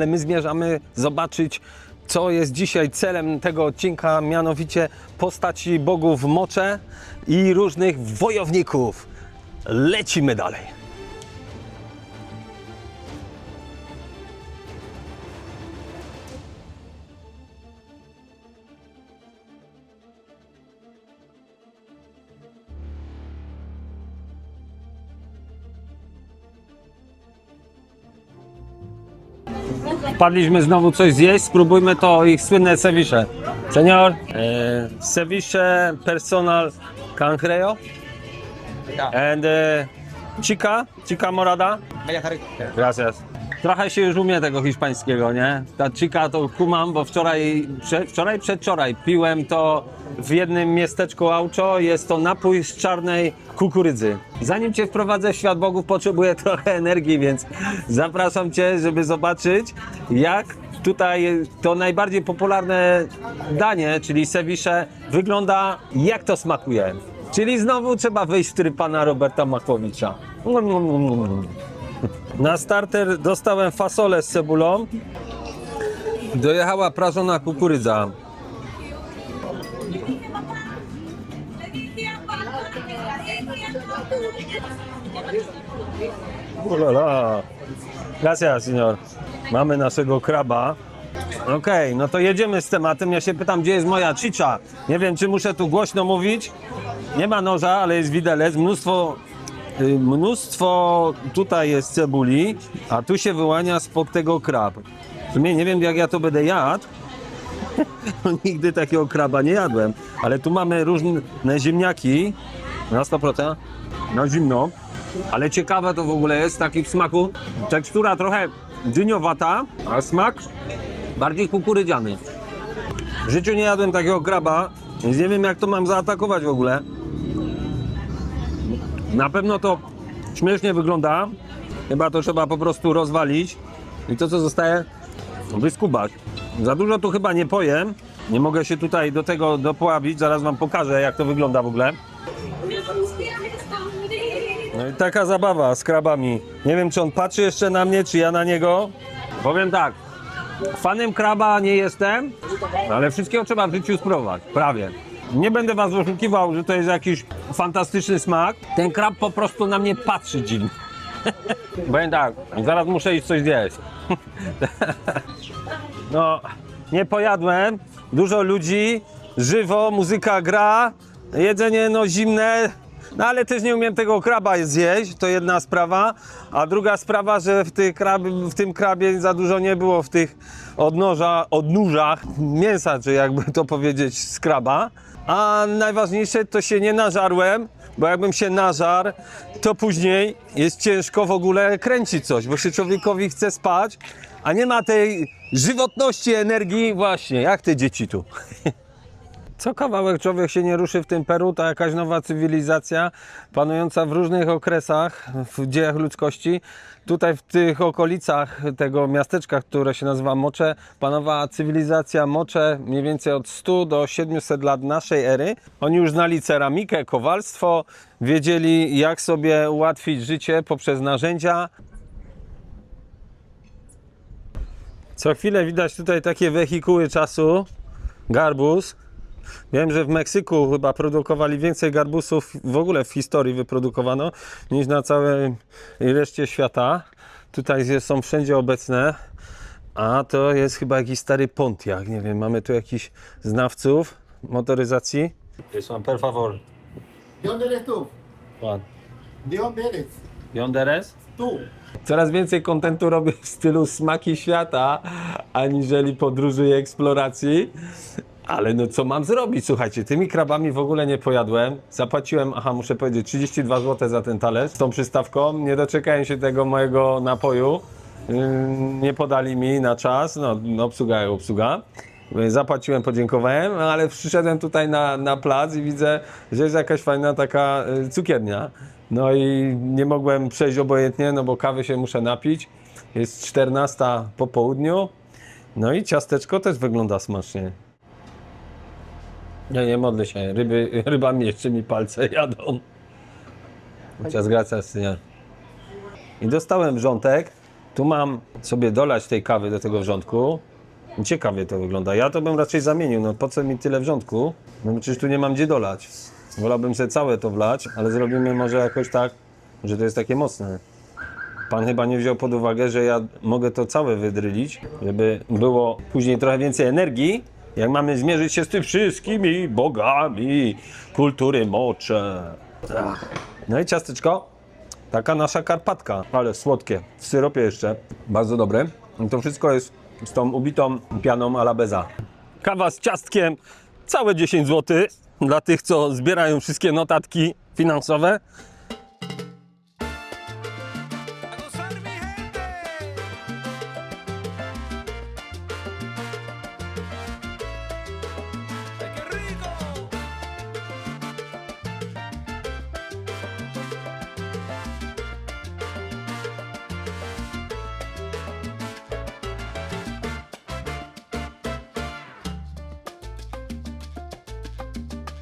Ale my zmierzamy zobaczyć, co jest dzisiaj celem tego odcinka, mianowicie postaci bogów mocze i różnych wojowników. Lecimy dalej. Wpadliśmy znowu coś zjeść, spróbujmy to ich słynne ceviche. Señor, ceviche personal cangreo and chica morada. Gracias. Trochę się już umie tego hiszpańskiego, nie? Ta chica to kumam, bo przedwczoraj piłem to w jednym miasteczku Aucho. Jest to napój z czarnej kukurydzy. Zanim Cię wprowadzę w świat bogów, potrzebuję trochę energii, więc zapraszam Cię, żeby zobaczyć, jak tutaj to najbardziej popularne danie, czyli ceviche, wygląda, jak to smakuje. Czyli znowu trzeba wejść w tryb pana Roberta Makłowicza. Na starter dostałem fasolę z cebulą. Dojechała prażona kukurydza. Ulala. Gracias, señor. Mamy naszego kraba. Okej, no to jedziemy z tematem. Ja się pytam, gdzie jest moja chicha. Nie wiem, czy muszę tu głośno mówić. Nie ma noża, ale jest widelec. Mnóstwo tutaj jest cebuli, a tu się wyłania spod tego krab. W sumie nie wiem, jak ja to będę jadł. Nigdy takiego kraba nie jadłem. Ale tu mamy różne ziemniaki. Na 100%. Na zimno. Ale ciekawe to w ogóle jest, taki w smaku. Tekstura trochę dyniowata, a smak bardziej kukurydziany. W życiu nie jadłem takiego kraba, więc nie wiem, jak to mam zaatakować w ogóle. Na pewno to śmiesznie wygląda. Chyba to trzeba po prostu rozwalić. I to, co zostaje, wyskubać. Za dużo tu chyba nie pojem. Nie mogę się tutaj do tego dopławić. Zaraz wam pokażę, jak to wygląda w ogóle. No i taka zabawa z krabami. Nie wiem, czy on patrzy jeszcze na mnie, czy ja na niego. Powiem tak, fanem kraba nie jestem, ale wszystkiego trzeba w życiu spróbować, prawie. Nie będę was oszukiwał, że to jest jakiś fantastyczny smak. Ten krab po prostu na mnie patrzy dziwnie. Powiem tak, zaraz muszę iść coś zjeść. No, nie pojadłem, dużo ludzi, żywo, muzyka gra, jedzenie no zimne. No ale też nie umiem tego kraba zjeść, to jedna sprawa, a druga sprawa, że w tym krabie za dużo nie było w tych odnóżach mięsa, czy jakby to powiedzieć, z kraba. A najważniejsze, to się nie nażarłem, bo jakbym się nażarł, to później jest ciężko w ogóle kręcić coś, bo się człowiekowi chce spać, a nie ma tej żywotności, energii właśnie, jak te dzieci tu. Co kawałek człowiek się nie ruszy w tym Peru, to jakaś nowa cywilizacja panująca w różnych okresach w dziejach ludzkości. Tutaj w tych okolicach tego miasteczka, które się nazywa Moche, panowała cywilizacja Moche mniej więcej od 100 do 700 lat naszej ery. Oni już znali ceramikę, kowalstwo, wiedzieli, jak sobie ułatwić życie poprzez narzędzia. Co chwilę widać tutaj takie wehikuły czasu, garbus. Wiem, że w Meksyku chyba produkowali więcej garbusów, w ogóle w historii wyprodukowano, niż na całej reszcie świata. Tutaj są wszędzie obecne, a to jest chyba jakiś stary Pontiac. Nie wiem, mamy tu jakichś znawców motoryzacji. This one, per favor. ¿De dónde eres tú? One. ¿De dónde eres? Yonderes? Tú. Coraz więcej kontentu robię w stylu smaki świata, aniżeli podróży i eksploracji. Ale no co mam zrobić? Słuchajcie, tymi krabami w ogóle nie pojadłem. Zapłaciłem, muszę powiedzieć, 32 zł za ten talerz z tą przystawką. Nie doczekałem się tego mojego napoju. Nie podali mi na czas. No obsługa. Zapłaciłem, podziękowałem, ale przyszedłem tutaj na plac i widzę, że jest jakaś fajna taka cukiernia. No i nie mogłem przejść obojętnie, no bo kawy się muszę napić. Jest 14 po południu. No i ciasteczko też wygląda smacznie. Nie modlę się. Rybami jeszcze mi palce jadą. Muchas gracias, señor. I dostałem wrzątek. Tu mam sobie dolać tej kawy do tego wrzątku. Ciekawie to wygląda. Ja to bym raczej zamienił. No po co mi tyle wrzątku? No bo przecież tu nie mam gdzie dolać. Wolałbym sobie całe to wlać, ale zrobimy może jakoś tak, że to jest takie mocne. Pan chyba nie wziął pod uwagę, że ja mogę to całe wydrylić, żeby było później trochę więcej energii, jak mamy zmierzyć się z tymi wszystkimi bogami kultury mocze. No i ciasteczko, taka nasza Karpatka, ale słodkie, w syropie jeszcze, bardzo dobre. I to wszystko jest z tą ubitą pianą à la beza. Kawa z ciastkiem, całe 10 zł dla tych, co zbierają wszystkie notatki finansowe.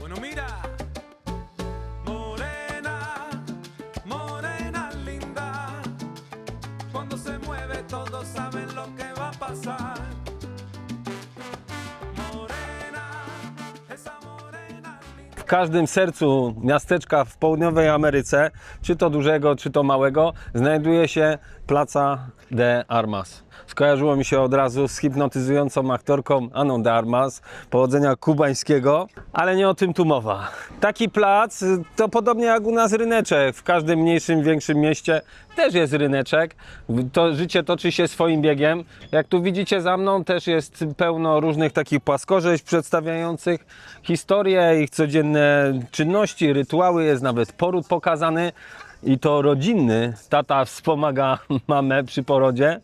Bueno, mira, morena, morena linda, cuando se mueve todos saben lo que va a pasar. Morena, esa morena linda. W każdym sercu miasteczka w południowej Ameryce, czy to dużego, czy to małego, znajduje się Plaza de Armas. Skojarzyło mi się od razu z hipnotyzującą aktorką Aną de Armas, pochodzenia kubańskiego, ale nie o tym tu mowa. Taki plac to podobnie jak u nas ryneczek. W każdym mniejszym, większym mieście też jest ryneczek. To życie toczy się swoim biegiem. Jak tu widzicie za mną, też jest pełno różnych takich płaskorzeźb przedstawiających historię, ich codzienne czynności, rytuały. Jest nawet poród pokazany. I to rodzinny, tata wspomaga mamę przy porodzie.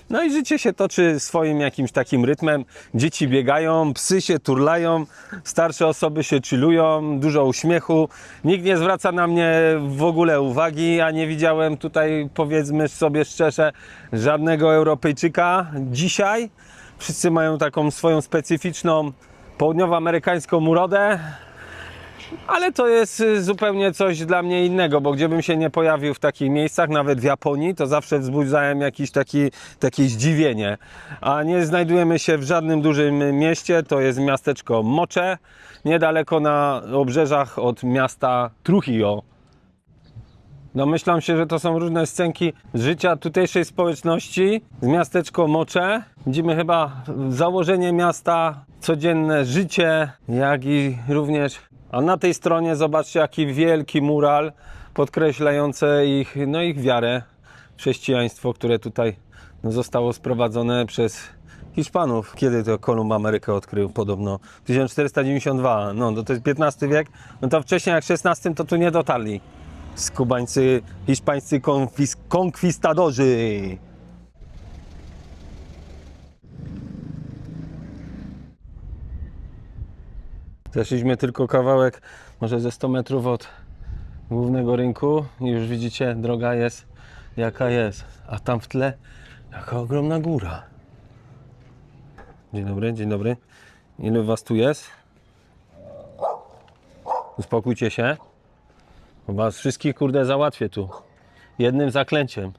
No i życie się toczy swoim jakimś takim rytmem. Dzieci biegają, psy się turlają, starsze osoby się chillują, dużo uśmiechu. Nikt nie zwraca na mnie w ogóle uwagi, a nie widziałem tutaj, powiedzmy sobie szczerze, żadnego Europejczyka dzisiaj. Wszyscy mają taką swoją specyficzną południowoamerykańską urodę. Ale to jest zupełnie coś dla mnie innego, bo gdzie bym się nie pojawił w takich miejscach, nawet w Japonii, to zawsze wzbudzałem takie zdziwienie. A nie znajdujemy się w żadnym dużym mieście, to jest miasteczko Moche, niedaleko na obrzeżach od miasta Trujillo. Domyślam się, że to są różne scenki z życia tutejszej społeczności, z miasteczko Moche. Widzimy chyba założenie miasta, codzienne życie, jak i również... A na tej stronie zobaczcie, jaki wielki mural podkreślający ich wiarę, chrześcijaństwo, które tutaj zostało sprowadzone przez Hiszpanów. Kiedy to Kolumb Amerykę odkrył? Podobno 1492, no to jest XV wiek, no to wcześniej jak XVI to tu nie dotarli skubańcy, hiszpańscy konkwistadorzy. Zeszliśmy tylko kawałek, może ze 100 metrów od głównego rynku i już widzicie, droga jest jaka jest, a tam w tle jaka ogromna góra. Dzień dobry, dzień dobry. Ilu was tu jest? Uspokójcie się, bo was wszystkich kurde załatwię tu jednym zaklęciem.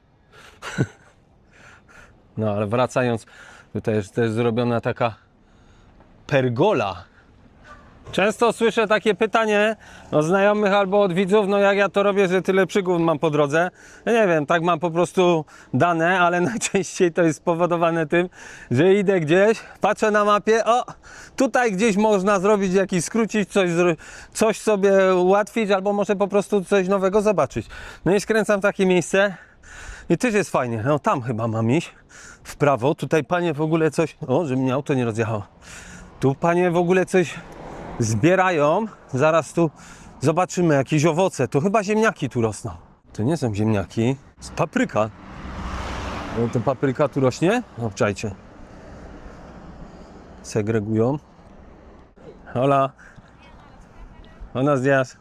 No ale wracając, tutaj jest też zrobiona taka pergola. Często słyszę takie pytanie od znajomych albo od widzów, no jak ja to robię, że tyle przygód mam po drodze. Ja nie wiem, tak mam po prostu dane, ale najczęściej to jest spowodowane tym, że idę gdzieś, patrzę na mapie, o, tutaj gdzieś można zrobić jakiś skrócić, coś sobie ułatwić, albo może po prostu coś nowego zobaczyć. No i skręcam w takie miejsce i też jest fajnie, no tam chyba mam iść, w prawo, tutaj panie w ogóle coś, o, żeby mnie auto nie rozjechało. Tu panie w ogóle coś zbierają, zaraz tu zobaczymy jakieś owoce, to chyba ziemniaki tu rosną. To nie są ziemniaki, to jest papryka. No to papryka tu rośnie? Obczajcie. Segregują. Hola. Buenos días.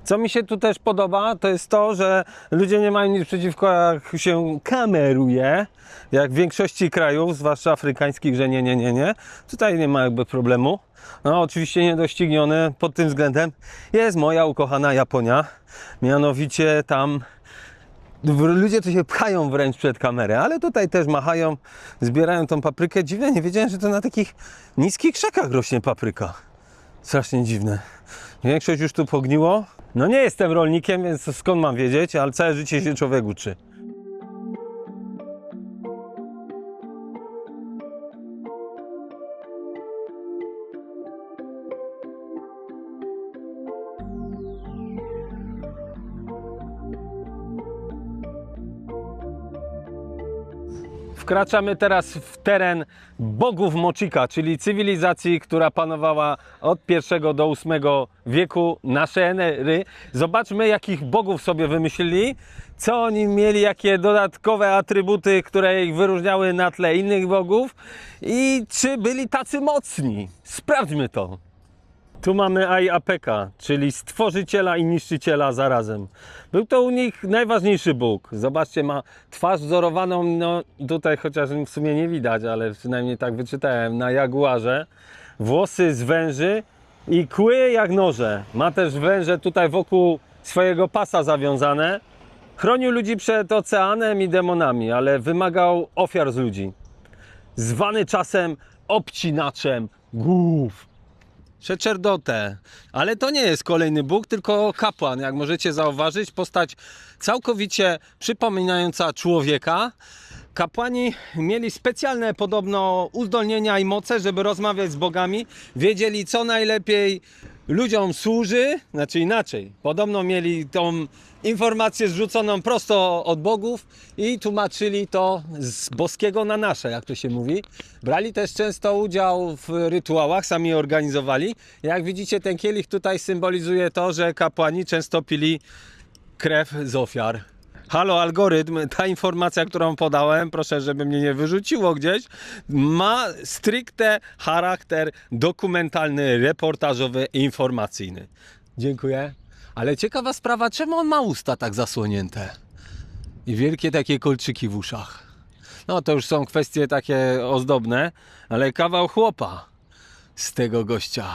Co mi się tu też podoba, to jest to, że ludzie nie mają nic przeciwko, jak się kameruje, jak w większości krajów, zwłaszcza afrykańskich, że nie. Tutaj nie ma jakby problemu. No oczywiście niedościgniony pod tym względem jest moja ukochana Japonia. Mianowicie tam Ludzie to się pchają wręcz przed kamerę, ale tutaj też machają, zbierają tą paprykę. Dziwne, nie wiedziałem, że to na takich niskich krzakach rośnie papryka. Strasznie dziwne. Większość już tu pogniło. No nie jestem rolnikiem, więc skąd mam wiedzieć, ale całe życie się człowiek uczy. Wkraczamy teraz w teren bogów Mochika, czyli cywilizacji, która panowała od I do VIII wieku naszej ery. Zobaczmy, jakich bogów sobie wymyślili, co oni mieli, jakie dodatkowe atrybuty, które ich wyróżniały na tle innych bogów i czy byli tacy mocni. Sprawdźmy to. Tu mamy Ai-Apeka, czyli stworzyciela i niszczyciela zarazem. Był to u nich najważniejszy bóg. Zobaczcie, ma twarz wzorowaną, no tutaj chociaż w sumie nie widać, ale przynajmniej tak wyczytałem, na jaguarze. Włosy z węży i kły jak noże. Ma też węże tutaj wokół swojego pasa zawiązane. Chronił ludzi przed oceanem i demonami, ale wymagał ofiar z ludzi. Zwany czasem obcinaczem głów. Szeczerdotę, ale to nie jest kolejny bóg, tylko kapłan. Jak możecie zauważyć, postać całkowicie przypominająca człowieka. Kapłani mieli specjalne podobno uzdolnienia i moce, żeby rozmawiać z bogami. Wiedzieli, co najlepiej ludziom służy, znaczy inaczej. Podobno mieli tą informację zrzuconą prosto od bogów i tłumaczyli to z boskiego na nasze, jak to się mówi. Brali też często udział w rytuałach, sami organizowali. Jak widzicie, ten kielich tutaj symbolizuje to, że kapłani często pili krew z ofiar. Halo algorytm, ta informacja, którą podałem, proszę, żeby mnie nie wyrzuciło gdzieś, ma stricte charakter dokumentalny, reportażowy, informacyjny. Dziękuję. Ale ciekawa sprawa, czemu on ma usta tak zasłonięte? I wielkie takie kolczyki w uszach. No to już są kwestie takie ozdobne, ale kawał chłopa z tego gościa.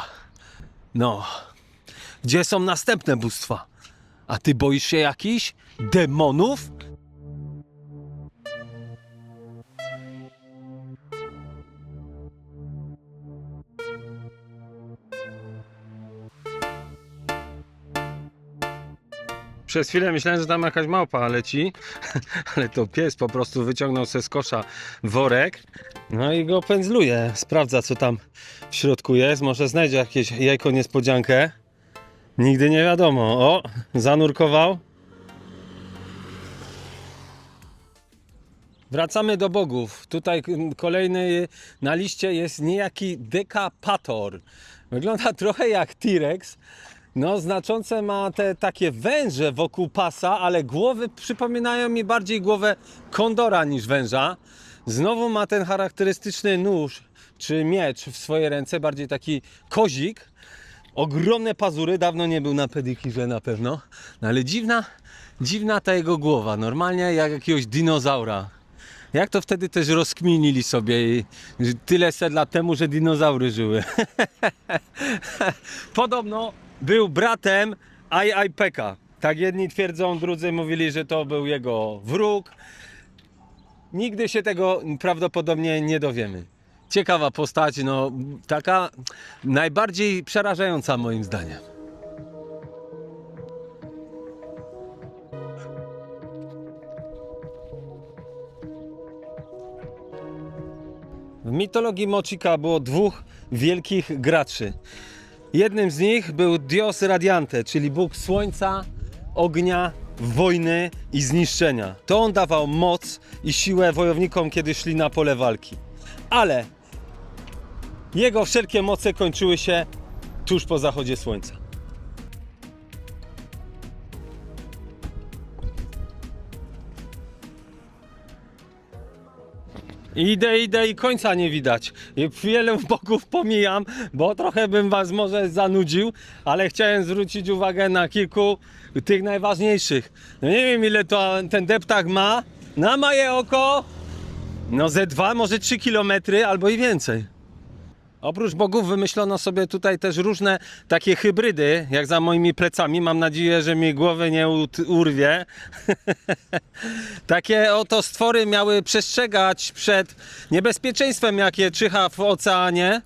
No, gdzie są następne bóstwa? A ty boisz się jakichś demonów? Przez chwilę myślałem, że tam jakaś małpa leci, ale to pies po prostu wyciągnął se z kosza worek, no i go pędzluje. Sprawdza, co tam w środku jest, może znajdzie jakieś jajko niespodziankę. Nigdy nie wiadomo. O, zanurkował. Wracamy do bogów. Tutaj kolejny na liście jest niejaki Dekapator. Wygląda trochę jak T-Rex. No, znaczące ma te takie węże wokół pasa, ale głowy przypominają mi bardziej głowę kondora niż węża. Znowu ma ten charakterystyczny nóż czy miecz w swojej ręce, bardziej taki kozik. Ogromne pazury, dawno nie był na pedikirze na pewno, no ale dziwna ta jego głowa, normalnie jak jakiegoś dinozaura. Jak to wtedy też rozkminili sobie i tyle set lat temu, że dinozaury żyły. Podobno był bratem Ai-Apeka. Tak jedni twierdzą, drudzy mówili, że to był jego wróg. Nigdy się tego prawdopodobnie nie dowiemy. Ciekawa postać, no taka najbardziej przerażająca moim zdaniem. W mitologii Mochika było dwóch wielkich graczy. Jednym z nich był Dios Radiante, czyli bóg słońca, ognia, wojny i zniszczenia. To on dawał moc i siłę wojownikom, kiedy szli na pole walki. Ale jego wszelkie moce kończyły się tuż po zachodzie słońca. Idę i końca nie widać. I wiele bogów pomijam, bo trochę bym was może zanudził, ale chciałem zwrócić uwagę na kilku tych najważniejszych. No nie wiem, ile to ten deptak ma. Na moje oko, no ze 2, może 3 kilometry albo i więcej. Oprócz bogów wymyślono sobie tutaj też różne takie hybrydy, jak za moimi plecami. Mam nadzieję, że mi głowy nie urwie. Takie oto stwory miały przestrzegać przed niebezpieczeństwem, jakie czyha w oceanie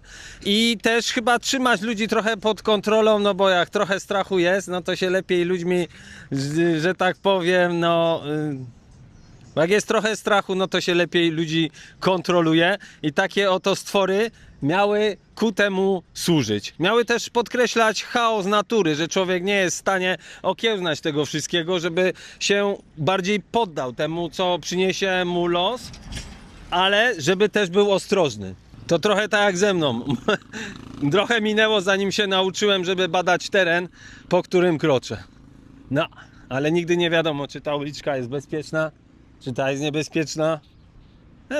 i też chyba trzymać ludzi trochę pod kontrolą, no bo jak trochę strachu jest, no to się lepiej ludźmi, że tak powiem, no... Jak jest trochę strachu, no to się lepiej ludzi kontroluje i takie oto stwory miały ku temu służyć. Miały też podkreślać chaos natury, że człowiek nie jest w stanie okiełznać tego wszystkiego, żeby się bardziej poddał temu, co przyniesie mu los, ale żeby też był ostrożny. To trochę tak jak ze mną. Trochę minęło, zanim się nauczyłem, żeby badać teren, po którym kroczę. No, ale nigdy nie wiadomo, czy ta uliczka jest bezpieczna, czy ta jest niebezpieczna.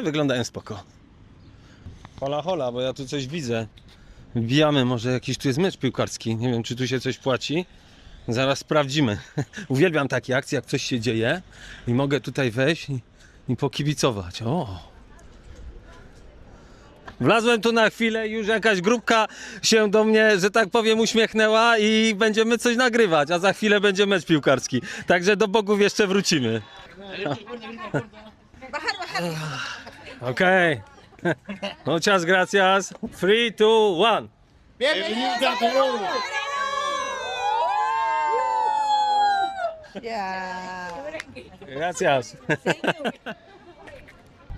Wyglądają spoko. Hola, hola, bo ja tu coś widzę. Wbijamy, może jakiś tu jest mecz piłkarski. Nie wiem, czy tu się coś płaci. Zaraz sprawdzimy. Uwielbiam takie akcje, jak coś się dzieje i mogę tutaj wejść i pokibicować. O! Wlazłem tu na chwilę i już jakaś grupka się do mnie, że tak powiem, uśmiechnęła i będziemy coś nagrywać, a za chwilę będzie mecz piłkarski. Także do bogów jeszcze wrócimy. Okej. Muchas gracias. 3, 2, 1. Bienvenidos a Perú. Yeah. Gracias.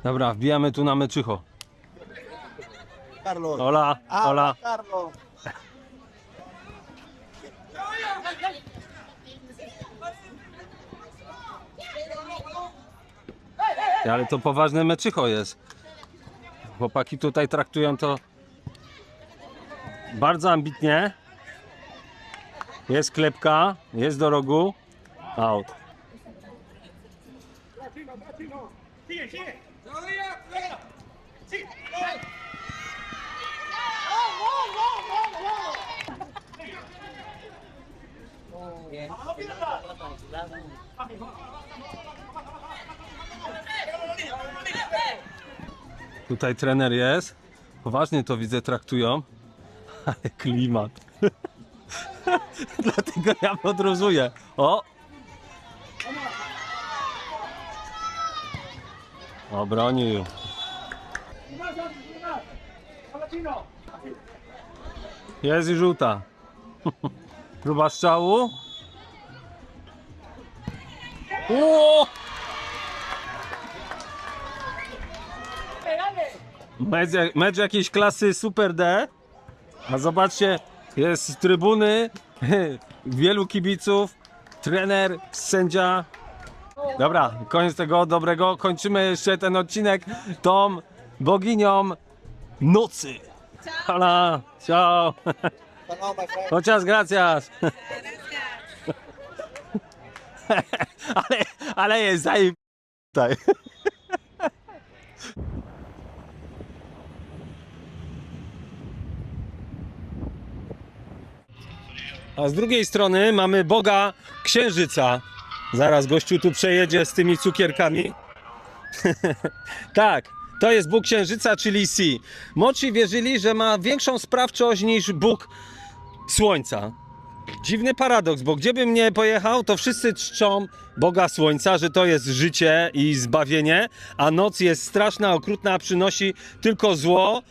Dobra, wbijamy tu na meczycho. Carlos. Hola, hola. Carlos. Ale to poważne meczycho jest. Chłopaki tutaj traktują to bardzo ambitnie. Jest klepka, jest do rogu. Out. Tutaj trener jest. Poważnie to widzę, traktują. Ale klimat. Dlatego ja podróżuję. O! Obronił. Jest i żółta. Próba strzału. O! Mecz jakiejś klasy Super D. A zobaczcie, jest z trybuny wielu kibiców, trener, sędzia. Dobra, koniec tego dobrego. Kończymy jeszcze ten odcinek tą boginią nocy. Hola, ciao. Hello, my friend. Muchas gracias. ale jest zajeb... tutaj. A z drugiej strony mamy Boga Księżyca. Zaraz gościu tu przejedzie z tymi cukierkami. Tak, to jest Bóg Księżyca, czyli Si. Mochi wierzyli, że ma większą sprawczość niż Bóg Słońca. Dziwny paradoks, bo gdzie bym nie pojechał, to wszyscy czczą Boga Słońca, że to jest życie i zbawienie, a noc jest straszna, okrutna, przynosi tylko zło.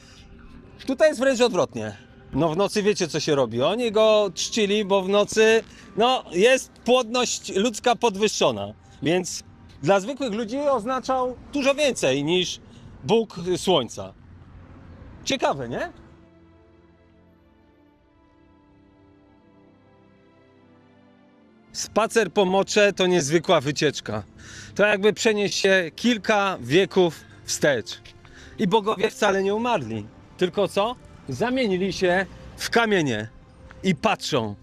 Tutaj jest wręcz odwrotnie. No w nocy wiecie, co się robi. Oni go czcili, bo w nocy no, jest płodność ludzka podwyższona. Więc dla zwykłych ludzi oznaczał dużo więcej niż Bóg Słońca. Ciekawe, nie? Spacer po Mocze to niezwykła wycieczka. To jakby przenieść się kilka wieków wstecz. I bogowie wcale nie umarli. Tylko co? Zamienili się w kamienie. I patrzą.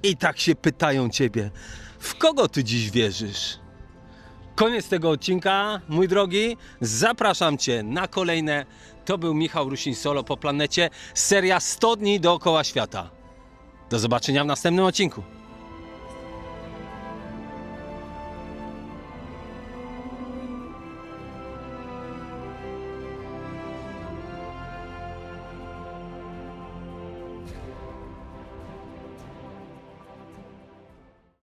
I tak się pytają ciebie. W kogo ty dziś wierzysz? Koniec tego odcinka, mój drogi. Zapraszam cię na kolejne. To był Michał Rusin Solo po planecie. Seria 100 dni dookoła świata. Do zobaczenia w następnym odcinku.